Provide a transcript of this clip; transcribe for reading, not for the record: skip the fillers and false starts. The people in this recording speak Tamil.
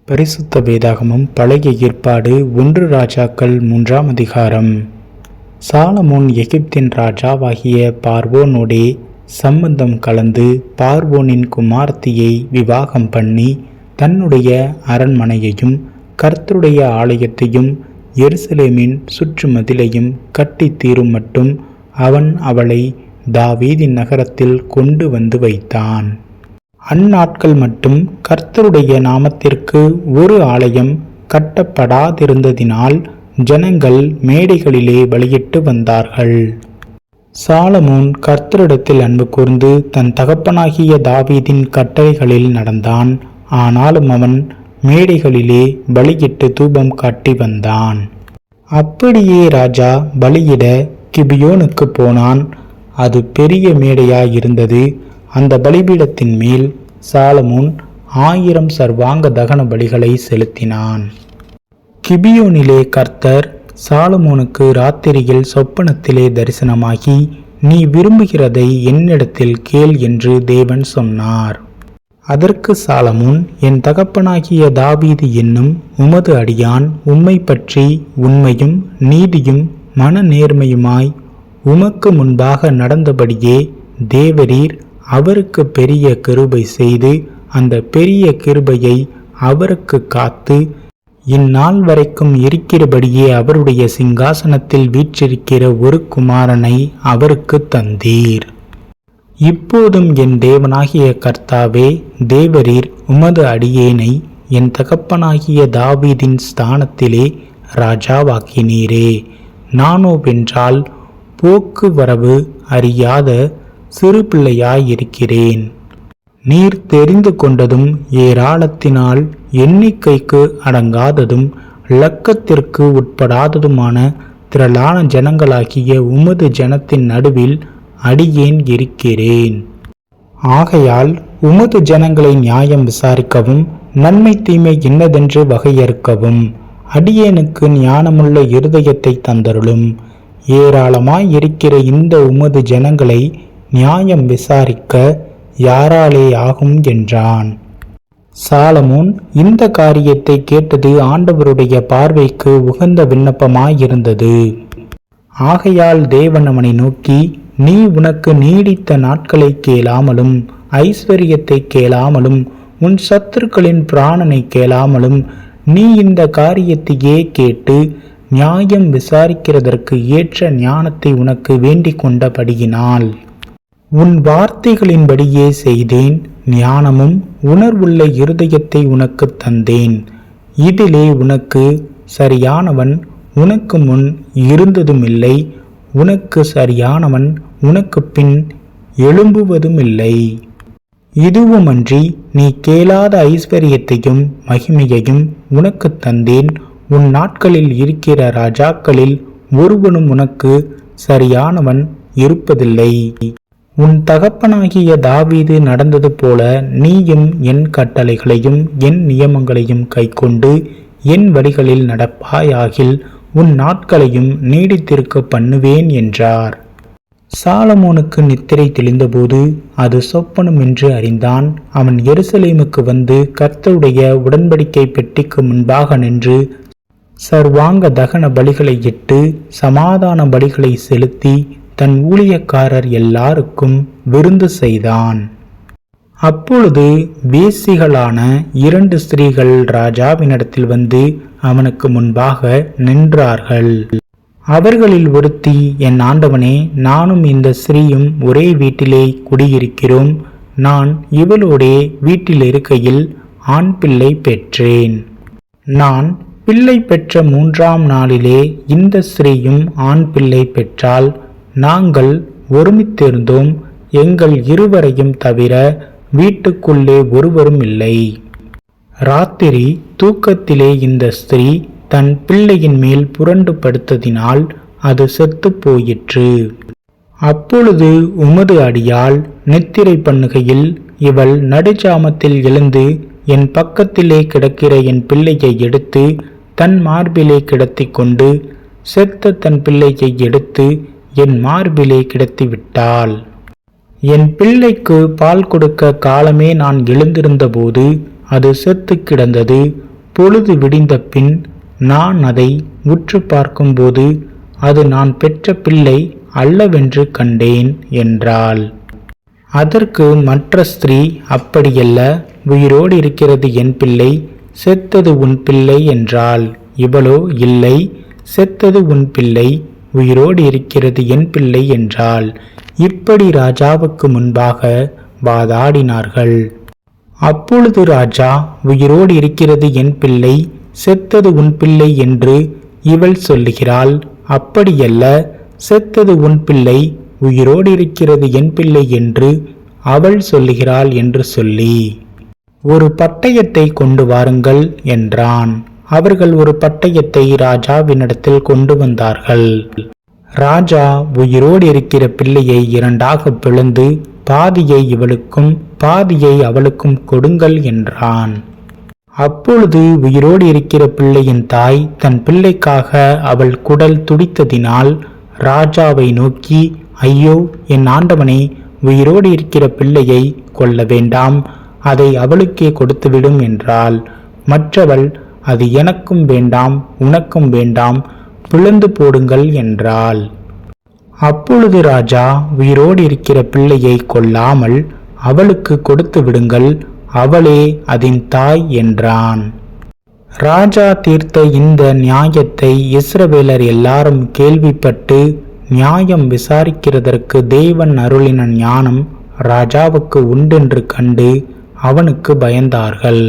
பரிசுத்த வேதாகமம் பழைய ஏற்பாடு 1 ராஜாக்கள் 3ஆம் அதிகாரம். சாலமோன் எகிப்தின் ராஜாவாகிய பார்வோனோடே சம்பந்தம் கலந்து பார்வோனின் குமாரத்தியை விவாகம் பண்ணி தன்னுடைய அரண்மனையையும் கர்த்தருடைய ஆலயத்தையும் எருசலேமின் சுற்றுமதிலையும் கட்டி தீரும் மட்டும் அவன் அவளை தாவீதின் நகரத்தில் கொண்டு வந்து வைத்தான். அந்நாட்கள் மட்டும் கர்த்தருடைய நாமத்திற்கு ஒரு ஆலயம் கட்டப்படாதிருந்ததினால் ஜனங்கள் மேடைகளிலே பலியிட்டு வந்தார்கள். சாலமோன் கர்த்தரிடத்தில் அன்பு கூர்ந்து தன் தகப்பனாகிய தாவீதின் கட்டளைகளில் நடந்தான். ஆனாலும் அவன் மேடைகளிலே பலியிட்டு தூபம் காட்டி வந்தான். அப்படியே ராஜா பலியிட கிபியோனுக்கு போனான். அது பெரிய மேடையாயிருந்தது. அந்த பலிபீடத்தின் மேல் சாலமோன் 1000 சர்வாங்க தகன பலிகளை செலுத்தினான். கிபியோனிலே கர்த்தர் சாலமோனுக்கு ராத்திரியில் சொப்பனத்திலே தரிசனமாகி, நீ விரும்புகிறதை என்னிடத்தில் கேள் என்று தேவன் சொன்னார். அதற்கு சாலமோன், என் தகப்பனாகிய தாவீது என்னும் உமது அடியான் உம்மை பற்றி உண்மையும் நீதியும் மன நேர்மையுமாய் உமக்கு முன்பாக நடந்தபடியே தேவரீர் அவருக்கு பெரிய கிருபை செய்து அந்த பெரிய கிருபையை அவருக்கு காத்து இந்நாள் வரைக்கும் இருக்கிறபடியே அவருடைய சிங்காசனத்தில் வீற்றிருக்கிற ஒரு குமாரனை அவருக்கு தந்தீர். இப்போதும் என் தேவனாகிய கர்த்தாவே, தேவரீர் உமது அடியேனை என் தகப்பனாகிய தாவீதின் ஸ்தானத்திலே ராஜாவாக்கினீரே. நானோவென்றால் போக்குவரவு அறியாத சிறு பிள்ளையாயிருக்கிறேன். நீர் தெரிந்து கொண்டதும் ஏராளத்தினால் எண்ணிக்கைக்கு அடங்காததும் இலக்கத்திற்கு உட்படாததுமான திரளான ஜனங்களாகிய உமது ஜனத்தின் நடுவில் அடியேன் இருக்கிறேன். ஆகையால் உமது ஜனங்களை நியாயம் விசாரிக்கவும் நன்மை தீமை இன்னதென்று வகையறுக்கவும் அடியேனுக்கு ஞானமுள்ள இருதயத்தை தந்தருளும். ஏராளமாய் இருக்கிற இந்த உமது ஜனங்களை நியாயம் விசாரிக்க யாராலே ஆகும் என்றான். சாலமோன் இந்த காரியத்தை கேட்டது ஆண்டவருடைய பார்வைக்கு உகந்த விண்ணப்பமாயிருந்தது. ஆகையால் தேவன் அவனை நோக்கி, நீ உனக்கு நீடித்த நாட்களை கேளாமலும் ஐஸ்வர்யத்தை கேளாமலும் உன் சத்துருக்களின் பிராணனை கேளாமலும் நீ இந்த காரியத்தையே கேட்டு நியாயம் விசாரிக்கிறதற்கு ஏற்ற ஞானத்தை உனக்கு வேண்டிக் கொண்டபடியினால் உன் வார்த்தைகளின்படியே செய்தேன். ஞானமும் உணர்வுள்ள இருதயத்தை உனக்கு தந்தேன். இதிலே உனக்கு சரியானவன் உனக்கு முன் இருந்ததுமில்லை, உனக்கு சரியானவன் உனக்கு பின் எழும்புவதுமில்லை. இதுவுமன்றி நீ கேளாத ஐஸ்வர்யத்தையும் மகிமையையும் உனக்கு தந்தேன். உன் நாட்களில் இருக்கிற ராஜாக்களில் ஒருவனும் உனக்கு சரியானவன் இருப்பதில்லை. உன் தகப்பனாகிய தாவீது நடந்தது போல நீயும் என் கட்டளைகளையும் என் நியமங்களையும் கைக்கொண்டு என் வழிகளில் நடப்பாயாகில் உன் நாட்களையும் நீடித்திருக்க பண்ணுவேன் என்றார். சாலமோனுக்கு நித்திரை தெளிந்தபோது அது சொப்பனம் என்று அறிந்தான். அவன் எருசலேமுக்கு வந்து கர்த்தருடைய உடன்படிக்கை பெட்டிக்கு முன்பாக நின்று சர்வாங்க தகன பலிகளை இட்டு சமாதான பலிகளை செலுத்தி தன் ஊழியக்காரர் எல்லாருக்கும் விருந்து செய்தான். அப்பொழுது வேசிகளான 2 ஸ்திரீகள் ராஜாவினிடத்தில் வந்து அவனுக்கு முன்பாக நின்றார்கள். அவர்களில் ஒருத்தி, என் ஆண்டவனே, நானும் இந்த ஸ்திரீயும் ஒரே வீட்டிலே குடியிருக்கிறோம். நான் இவளோடே வீட்டில் இருக்கையில் ஆண் பிள்ளை பெற்றேன். நான் பிள்ளை பெற்ற 3ஆம் நாளிலே இந்த ஸ்திரீயும் ஆண் பிள்ளை பெற்றால் நாங்கள் ஒருமித்திருந்தோம். எங்கள் இருவரையும் தவிர வீட்டுக்குள்ளே ஒருவரும் இல்லை. ராத்திரி தூக்கத்திலே இந்த ஸ்திரீ தன் பிள்ளையின் மேல் புரண்டு படுத்ததினால் அது செத்து போயிற்று. அப்பொழுது உமது அடியாள் நித்திரை பண்ணுகையில் இவள் நடுஜாமத்தில் எழுந்து என் பக்கத்திலே கிடக்கிற என் பிள்ளையை எடுத்து தன் மார்பிலே கிடத்தி கொண்டு செத்த தன் பிள்ளையை எடுத்து என் மார்பிலே கிடத்தி விட்டாள். என் பிள்ளைக்கு பால் கொடுக்க காலமே நான் எழுந்திருந்த போது அது செத்து கிடந்தது. பொழுது விடிந்த பின் நான் அதை உற்று பார்க்கும்போது அது நான் பெற்ற பிள்ளை அல்லவென்று கண்டேன் என்றாள். அதற்கு மற்ற ஸ்திரீ, அப்படியல்ல, உயிரோடு இருக்கிறது என் பிள்ளை, செத்தது உன் பிள்ளை என்றாள். இவளோ, இல்லை, செத்தது உன் பிள்ளை, உயிரோடு இருக்கிறது என் பிள்ளை என்றாள். இப்படி ராஜாவுக்கு முன்பாக வாதாடினார்கள். அப்பொழுது ராஜா, உயிரோடு இருக்கிறது என் பிள்ளை, செத்தது உன் பிள்ளை என்று இவள் சொல்லுகிறாள். அப்படியல்ல, செத்தது உன் பிள்ளை, உயிரோடு இருக்கிறது என் பிள்ளை என்று அவள் சொல்லுகிறாள் என்று சொல்லி, ஒரு பட்டயத்தை கொண்டு வாருங்கள் என்றான். அவர்கள் ஒரு பட்டயத்தை ராஜாவினிடத்தில் கொண்டு வந்தார்கள். ராஜா, உயிரோடு இருக்கிற பிள்ளையை இரண்டாக பிளந்து பாதியை இவளுக்கும் பாதியை அவளுக்கும் கொடுங்கள் என்றான். அப்பொழுது உயிரோடு இருக்கிற பிள்ளையின் தாய் தன் பிள்ளைக்காக அவள் குடல் துடித்ததினால் ராஜாவை நோக்கி, ஐயோ, என் ஆண்டவனே, உயிரோடு இருக்கிற பிள்ளையை கொல்ல வேண்டாம், அதை அவளுக்கே கொடுத்துவிடும் என்றாள். மற்றவள், அது எனக்கும் வேண்டாம், உனக்கும் வேண்டாம், பிளந்து போடுங்கள் என்றாள். அப்பொழுது ராஜா, உயிரோடு இருக்கிற பிள்ளையை கொல்லாமல் அவளுக்கு கொடுத்து விடுங்கள், அவளே அதன் தாய் என்றான். ராஜா தீர்த்த இந்த நியாயத்தை இஸ்ரவேலர் எல்லாரும் கேள்விப்பட்டு நியாயம் விசாரிக்கிறதற்கு தேவன் அருளின ஞானம் ராஜாவுக்கு உண்டென்று கண்டு அவனுக்கு பயந்தார்கள்.